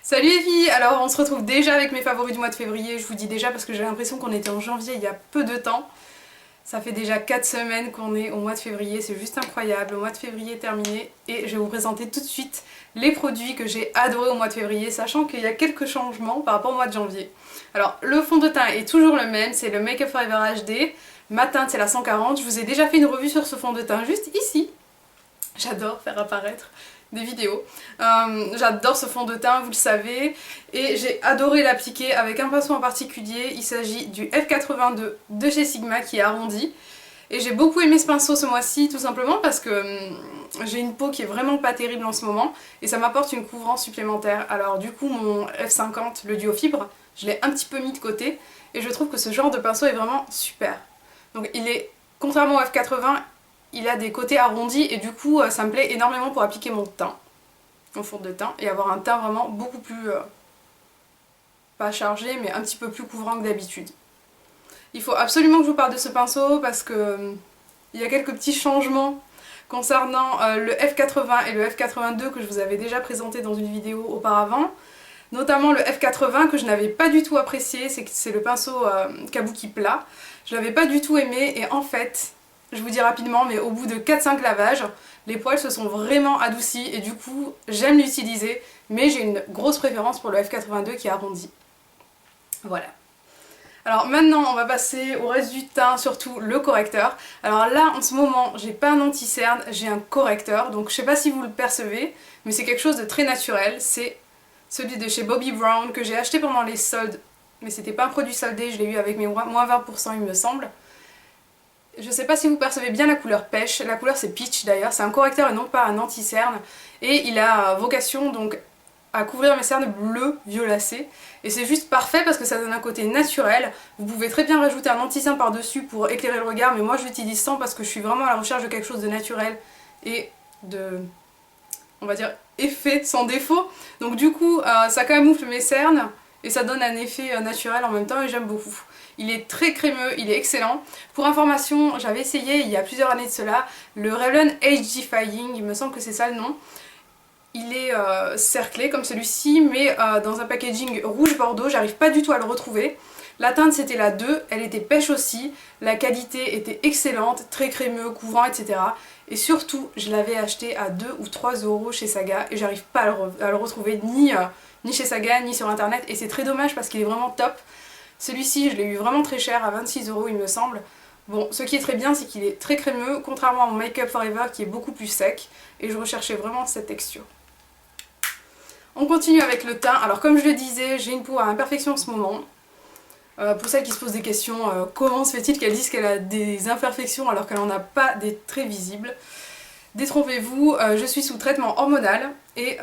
Salut les filles. Alors on se retrouve déjà avec mes favoris du mois de février. Je vous dis déjà parce que j'ai l'impression qu'on était en janvier il y a peu de temps. Ça fait déjà 4 semaines qu'on est au mois de février, c'est juste incroyable. Le mois de février est terminé et je vais vous présenter tout de suite les produits que j'ai adorés au mois de février, sachant qu'il y a quelques changements par rapport au mois de janvier. Alors le fond de teint est toujours le même, c'est le Make Up Forever HD. Ma teinte c'est la 140, je vous ai déjà fait une revue sur ce fond de teint juste ici. J'adore faire apparaître des vidéos. J'adore ce fond de teint, vous le savez, et j'ai adoré l'appliquer avec un pinceau en particulier. Il s'agit du F82 de chez Sigma qui est arrondi. Et j'ai beaucoup aimé ce pinceau ce mois-ci, tout simplement parce que j'ai une peau qui est vraiment pas terrible en ce moment, et ça m'apporte une couvrance supplémentaire. Alors du coup, mon F50, le duo fibre, je l'ai un petit peu mis de côté, et je trouve que ce genre de pinceau est vraiment super. Donc il est, contrairement au F80, il a des côtés arrondis et du coup ça me plaît énormément pour appliquer mon teint, mon fond de teint, et avoir un teint vraiment beaucoup plus, pas chargé, mais un petit peu plus couvrant que d'habitude. Il faut absolument que je vous parle de ce pinceau parce que il y a quelques petits changements concernant le F80 et le F82 que je vous avais déjà présenté dans une vidéo auparavant. Notamment le F80 que je n'avais pas du tout apprécié, c'est le pinceau kabuki plat. Je l'avais pas du tout aimé et en fait, je vous dis rapidement, mais au bout de 4-5 lavages, les poils se sont vraiment adoucis et du coup j'aime l'utiliser, mais j'ai une grosse préférence pour le F82 qui est arrondi. Voilà. Alors maintenant on va passer au reste du teint, surtout le correcteur. Alors là en ce moment j'ai pas un anti-cerne, j'ai un correcteur, donc je sais pas si vous le percevez, mais c'est quelque chose de très naturel. C'est celui de chez Bobbi Brown que j'ai acheté pendant les soldes, mais c'était pas un produit soldé, je l'ai eu avec mes moins 20% il me semble. Je sais pas si vous percevez bien la couleur pêche, la couleur c'est peach d'ailleurs, c'est un correcteur et non pas un anti-cerne, et il a vocation donc à couvrir mes cernes bleues violacées, et c'est juste parfait parce que ça donne un côté naturel. Vous pouvez très bien rajouter un anti-cerne par dessus pour éclairer le regard, mais moi je l'utilise sans parce que je suis vraiment à la recherche de quelque chose de naturel et de, on va dire, effet sans défaut. Donc du coup ça camoufle mes cernes et ça donne un effet naturel en même temps et j'aime beaucoup. Il est très crémeux, il est excellent. Pour information, j'avais essayé il y a plusieurs années de cela le Revlon Agifying, il me semble que c'est ça le nom. Il est cerclé comme celui-ci, mais dans un packaging rouge bordeaux, j'arrive pas du tout à le retrouver. La teinte c'était la 2, elle était pêche aussi, la qualité était excellente, très crémeux, couvrant, etc. Et surtout, je l'avais acheté à 2 ou 3 euros chez Saga et j'arrive pas à le retrouver ni chez Saga ni sur internet, et c'est très dommage parce qu'il est vraiment top. Celui-ci, je l'ai eu vraiment très cher, à 26 euros il me semble. Bon, ce qui est très bien, c'est qu'il est très crémeux, contrairement à mon Make Up Forever qui est beaucoup plus sec, et je recherchais vraiment cette texture. On continue avec le teint. Alors comme je le disais, j'ai une peau à imperfection en ce moment. Pour celles qui se posent des questions, comment se fait-il qu'elle dise qu'elle a des imperfections alors qu'elle n'en a pas des traits visibles? Détrompez-vous, je suis sous traitement hormonal et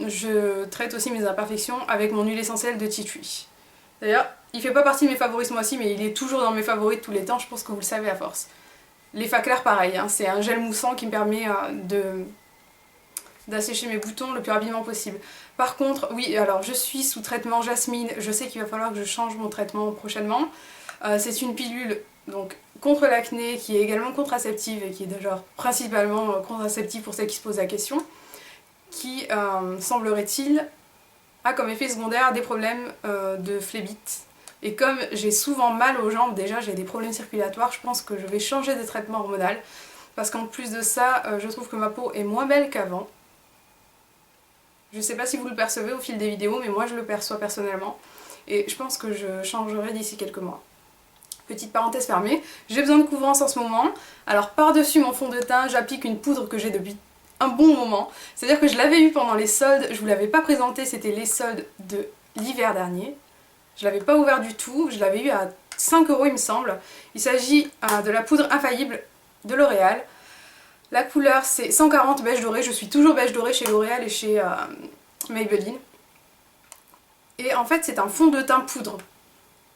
je traite aussi mes imperfections avec mon huile essentielle de tea tree. D'ailleurs, il fait pas partie de mes favoris ce mois-ci, mais il est toujours dans mes favoris de tous les temps, je pense que vous le savez à force. Les Faclers pareil, hein, c'est un gel moussant qui me permet d'assécher mes boutons le plus rapidement possible. Par contre, oui, alors je suis sous traitement Jasmine, je sais qu'il va falloir que je change mon traitement prochainement. C'est une pilule donc contre l'acné qui est également contraceptive et qui est genre principalement contraceptive pour celles qui se posent la question, qui semblerait-il a comme effet secondaire des problèmes de phlébite. Et comme j'ai souvent mal aux jambes, déjà j'ai des problèmes circulatoires, je pense que je vais changer de traitement hormonal parce qu'en plus de ça, je trouve que ma peau est moins belle qu'avant. Je sais pas si vous le percevez au fil des vidéos, mais moi je le perçois personnellement. Et je pense que je changerai d'ici quelques mois. Petite parenthèse fermée, j'ai besoin de couvrance en ce moment. Alors par-dessus mon fond de teint, j'applique une poudre que j'ai depuis un bon moment. C'est-à-dire que je l'avais eu pendant les soldes, je vous l'avais pas présenté, c'était les soldes de l'hiver dernier. Je l'avais pas ouvert du tout, je l'avais eu à 5 euros il me semble. Il s'agit de la poudre infaillible de L'Oréal. La couleur c'est 140 beige doré, je suis toujours beige doré chez L'Oréal et chez Maybelline. Et en fait c'est un fond de teint poudre.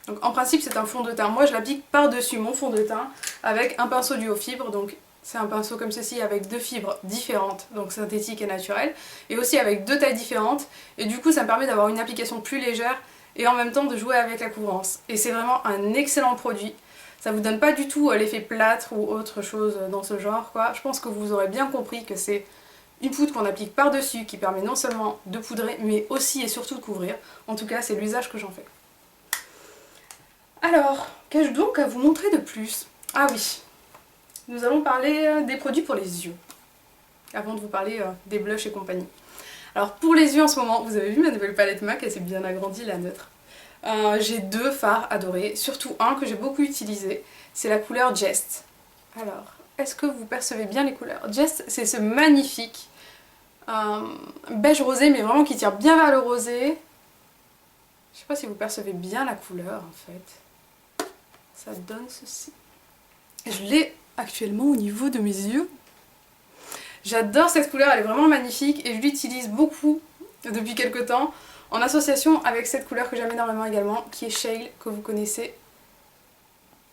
Donc en principe c'est un fond de teint. Moi je l'applique par-dessus mon fond de teint avec un pinceau duo fibre. Donc c'est un pinceau comme ceci avec deux fibres différentes, donc synthétiques et naturelles. Et aussi avec deux tailles différentes. Et du coup ça me permet d'avoir une application plus légère et en même temps de jouer avec la couvrance. Et c'est vraiment un excellent produit. Ça vous donne pas du tout l'effet plâtre ou autre chose dans ce genre, quoi. Je pense que vous aurez bien compris que c'est une poudre qu'on applique par-dessus qui permet non seulement de poudrer mais aussi et surtout de couvrir. En tout cas c'est l'usage que j'en fais. Alors, qu'ai-je donc à vous montrer de plus? Ah oui, nous allons parler des produits pour les yeux, avant de vous parler des blushs et compagnie. Alors pour les yeux en ce moment, vous avez vu ma nouvelle palette MAC, elle s'est bien agrandie, la neutre. J'ai deux fards adorés, surtout un que j'ai beaucoup utilisé, c'est la couleur Jest. Alors, est-ce que vous percevez bien les couleurs? Jest, c'est ce magnifique beige rosé, mais vraiment qui tire bien vers le rosé. Je sais pas si vous percevez bien la couleur en fait. Ça donne ceci. Je l'ai actuellement au niveau de mes yeux. J'adore cette couleur, elle est vraiment magnifique et je l'utilise beaucoup depuis quelques temps en association avec cette couleur que j'aime énormément également, qui est Shale, que vous connaissez.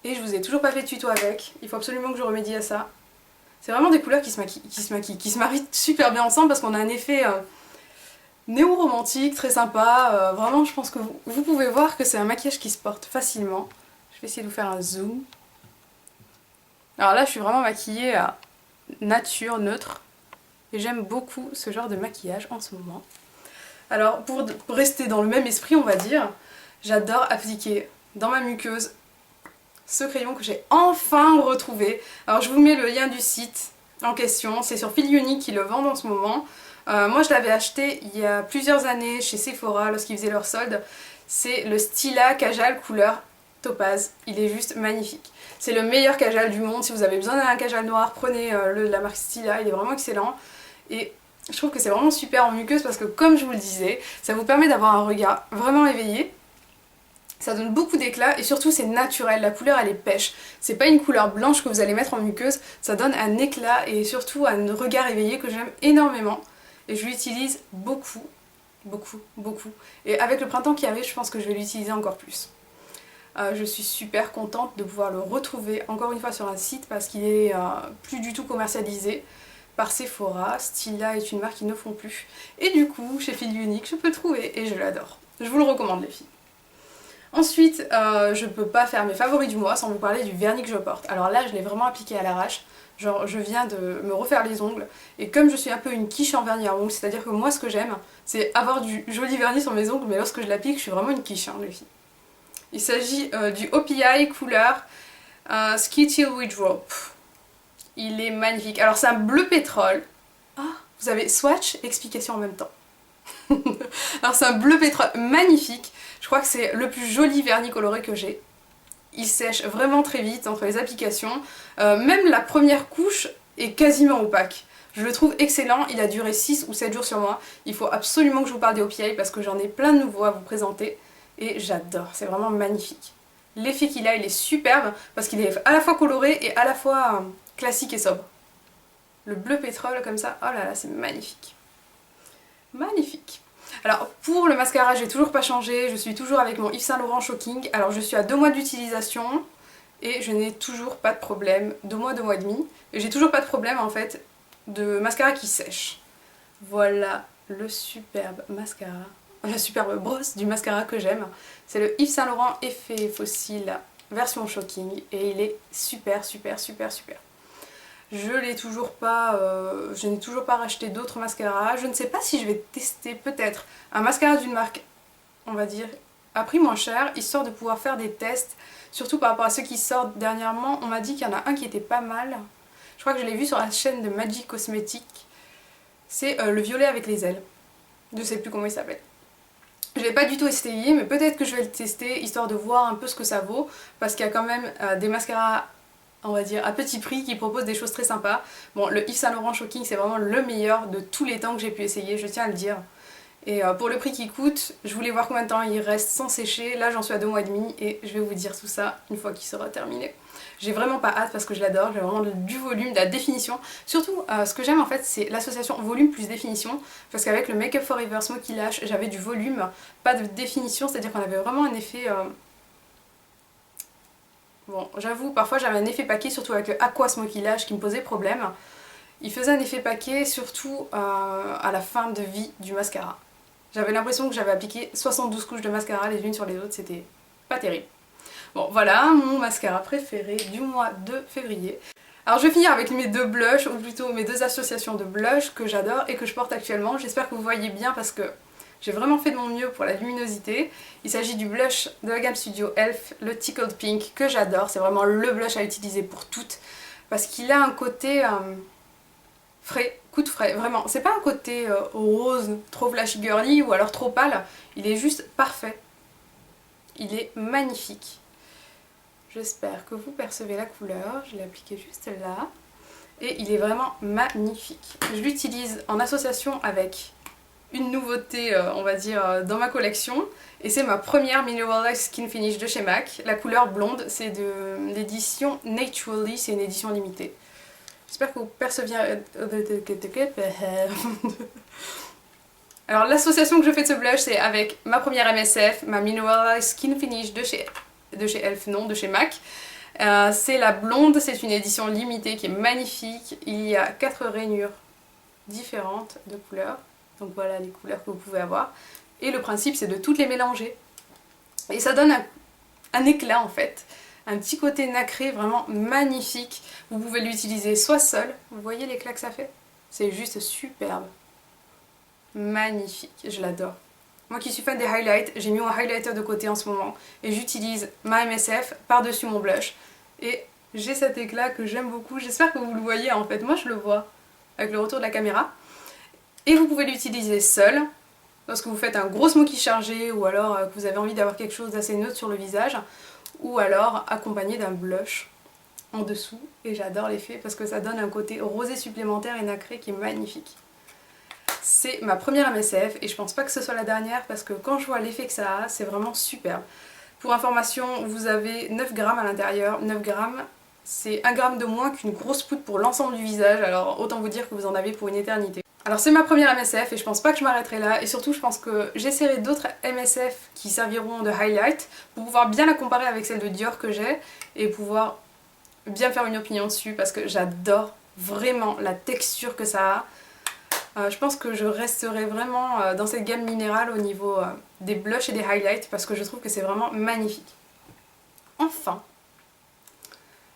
Et je vous ai toujours pas fait de tuto avec, il faut absolument que je remédie à ça. C'est vraiment des couleurs qui se marient super bien ensemble parce qu'on a un effet néo-romantique, très sympa. Vraiment, je pense que vous pouvez voir que c'est un maquillage qui se porte facilement. Je vais essayer de vous faire un zoom. Alors là, je suis vraiment maquillée à nature, neutre. Et j'aime beaucoup ce genre de maquillage en ce moment. Alors, pour rester dans le même esprit, on va dire, j'adore appliquer dans ma muqueuse ce crayon que j'ai enfin retrouvé. Alors, je vous mets le lien du site en question. C'est sur Fil Unique qui le vendent en ce moment. Moi, je l'avais acheté il y a plusieurs années chez Sephora lorsqu'ils faisaient leur solde. C'est le Stila Kajal couleur Topaz. Il est juste magnifique. C'est le meilleur kajal du monde. Si vous avez besoin d'un kajal noir, prenez le de la marque Stila. Il est vraiment excellent. Et je trouve que c'est vraiment super en muqueuse parce que comme je vous le disais, ça vous permet d'avoir un regard vraiment éveillé. Ça donne beaucoup d'éclat et surtout c'est naturel, la couleur elle est pêche. C'est pas une couleur blanche que vous allez mettre en muqueuse, ça donne un éclat et surtout un regard éveillé que j'aime énormément. Et je l'utilise beaucoup, beaucoup, beaucoup. Et avec le printemps qui arrive, je pense que je vais l'utiliser encore plus. Je suis super contente de pouvoir le retrouver encore une fois sur un site parce qu'il est plus du tout commercialisé par Sephora. Stila est une marque qu'ils ne font plus. Et du coup, chez Fil Unique, je peux le trouver et je l'adore. Je vous le recommande les filles. Ensuite, je peux pas faire mes favoris du mois sans vous parler du vernis que je porte. Alors là, je l'ai vraiment appliqué à l'arrache. Genre, je viens de me refaire les ongles. Et comme je suis un peu une quiche en vernis à ongles, c'est-à-dire que moi, ce que j'aime, c'est avoir du joli vernis sur mes ongles. Mais lorsque je l'applique, je suis vraiment une quiche, hein, les filles. Il s'agit du OPI couleur Skitty Withdraw. Il est magnifique. Alors c'est un bleu pétrole. Ah, vous avez swatch, explication en même temps. Alors c'est un bleu pétrole magnifique. Je crois que c'est le plus joli vernis coloré que j'ai. Il sèche vraiment très vite entre les applications. Même la première couche est quasiment opaque. Je le trouve excellent. Il a duré 6 ou 7 jours sur moi. Il faut absolument que je vous parle des OPI parce que j'en ai plein de nouveaux à vous présenter. Et j'adore, c'est vraiment magnifique. L'effet qu'il a, il est superbe parce qu'il est à la fois coloré et à la fois classique et sobre. Le bleu pétrole comme ça, oh là là, c'est magnifique. Magnifique. Alors pour le mascara, j'ai toujours pas changé, je suis toujours avec mon Yves Saint Laurent Shocking. Alors je suis à 2 mois d'utilisation et je n'ai toujours pas de problème, 2 mois, 2 mois et demi. Et j'ai toujours pas de problème en fait de mascara qui sèche. Voilà le superbe mascara. La superbe brosse du mascara que j'aime. C'est le Yves Saint Laurent Effet Fossile version Shocking et il est super super super super. Je n'ai toujours pas racheté d'autres mascaras. Je ne sais pas si je vais tester peut-être un mascara d'une marque, on va dire, à prix moins cher, histoire de pouvoir faire des tests, surtout par rapport à ceux qui sortent dernièrement. On m'a dit qu'il y en a un qui était pas mal. Je crois que je l'ai vu sur la chaîne de Magic Cosmetics. C'est le violet avec les ailes. Je ne sais plus comment il s'appelle. Je l'ai pas du tout essayé, mais peut-être que je vais le tester, histoire de voir un peu ce que ça vaut, parce qu'il y a quand même des mascaras, on va dire, à petit prix qui proposent des choses très sympas. Bon, le Yves Saint Laurent Shocking, c'est vraiment le meilleur de tous les temps que j'ai pu essayer, je tiens à le dire. Et pour le prix qu'il coûte, je voulais voir combien de temps il reste sans sécher. Là, j'en suis à 2 mois et demi et je vais vous dire tout ça une fois qu'il sera terminé. J'ai vraiment pas hâte parce que je l'adore, j'ai vraiment du volume, de la définition. Surtout, ce que j'aime en fait, c'est l'association volume plus définition. Parce qu'avec le Make Up Forever Smoky Lash, j'avais du volume, pas de définition, c'est-à-dire qu'on avait vraiment un effet... Bon, j'avoue, parfois j'avais un effet paquet, surtout avec le Aqua Smoky Lash qui me posait problème. Il faisait un effet paquet, surtout à la fin de vie du mascara. J'avais l'impression que j'avais appliqué 72 couches de mascara les unes sur les autres, c'était pas terrible. Bon, voilà mon mascara préféré du mois de février. Alors je vais finir avec mes deux blushs, ou plutôt mes deux associations de blushs que j'adore et que je porte actuellement. J'espère que vous voyez bien parce que j'ai vraiment fait de mon mieux pour la luminosité. Il s'agit du blush de la gamme Studio Elf, le Tickled Pink, que j'adore. C'est vraiment le blush à utiliser pour toutes parce qu'il a un côté frais, coup de frais, vraiment. C'est pas un côté rose, trop flashy girly ou alors trop pâle. Il est juste parfait. Il est magnifique. J'espère que vous percevez la couleur. Je l'ai appliqué juste là. Et il est vraiment magnifique. Je l'utilise en association avec une nouveauté, on va dire, dans ma collection. Et c'est ma première Mineralized Skin Finish de chez MAC. La couleur blonde, c'est de l'édition Naturally, c'est une édition limitée. J'espère que vous perceviez... Alors l'association que je fais de ce blush, c'est avec ma première MSF, ma Mineralized Skin Finish de chez Elf, non, de chez MAC. C'est la blonde, c'est une édition limitée qui est magnifique. Il y a 4 rainures différentes de couleurs. Donc voilà les couleurs que vous pouvez avoir. Et le principe c'est de toutes les mélanger. Et ça donne un éclat en fait. Un petit côté nacré vraiment magnifique. Vous pouvez l'utiliser soit seul. Vous voyez l'éclat que ça fait? C'est juste superbe. Magnifique, je l'adore. Moi qui suis fan des highlights, j'ai mis mon highlighter de côté en ce moment. Et j'utilise ma MSF par-dessus mon blush. Et j'ai cet éclat que j'aime beaucoup. J'espère que vous le voyez en fait. Moi je le vois avec le retour de la caméra. Et vous pouvez l'utiliser seul, lorsque vous faites un gros smoky chargé ou alors que vous avez envie d'avoir quelque chose d'assez neutre sur le visage, ou alors accompagné d'un blush en dessous. Et j'adore l'effet parce que ça donne un côté rosé supplémentaire et nacré qui est magnifique. C'est ma première MSF et je pense pas que ce soit la dernière parce que quand je vois l'effet que ça a, c'est vraiment superbe. Pour information, vous avez 9 grammes à l'intérieur. 9 grammes, c'est 1 gramme de moins qu'une grosse poudre pour l'ensemble du visage, alors autant vous dire que vous en avez pour une éternité. Alors c'est ma première MSF et je pense pas que je m'arrêterai là et surtout je pense que j'essaierai d'autres MSF qui serviront de highlight pour pouvoir bien la comparer avec celle de Dior que j'ai et pouvoir bien faire une opinion dessus parce que j'adore vraiment la texture que ça a. Je pense que je resterai vraiment dans cette gamme minérale au niveau des blushs et des highlights parce que je trouve que c'est vraiment magnifique. Enfin,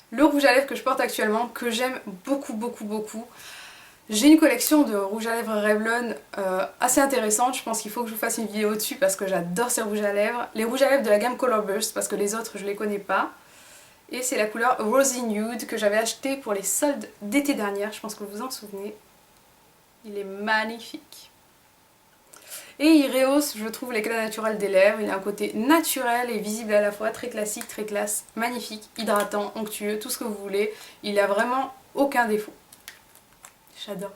le rouge à lèvres que je porte actuellement, que j'aime beaucoup beaucoup beaucoup. J'ai une collection de rouge à lèvres Revlon assez intéressante, je pense qu'il faut que je vous fasse une vidéo dessus parce que j'adore ces rouges à lèvres. Les rouges à lèvres de la gamme Color Burst parce que les autres je les connais pas. Et c'est la couleur Rosy Nude que j'avais acheté pour les soldes d'été dernière, je pense que vous vous en souvenez. Il est magnifique. Et il rehausse, je trouve, l'éclat naturel des lèvres. Il a un côté naturel et visible à la fois, très classique, très classe, magnifique, hydratant, onctueux, tout ce que vous voulez. Il a vraiment aucun défaut. J'adore.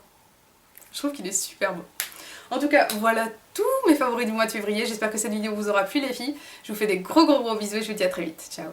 Je trouve qu'il est super beau. En tout cas, voilà tous mes favoris du mois de février. J'espère que cette vidéo vous aura plu les filles. Je vous fais des gros bisous et je vous dis à très vite. Ciao.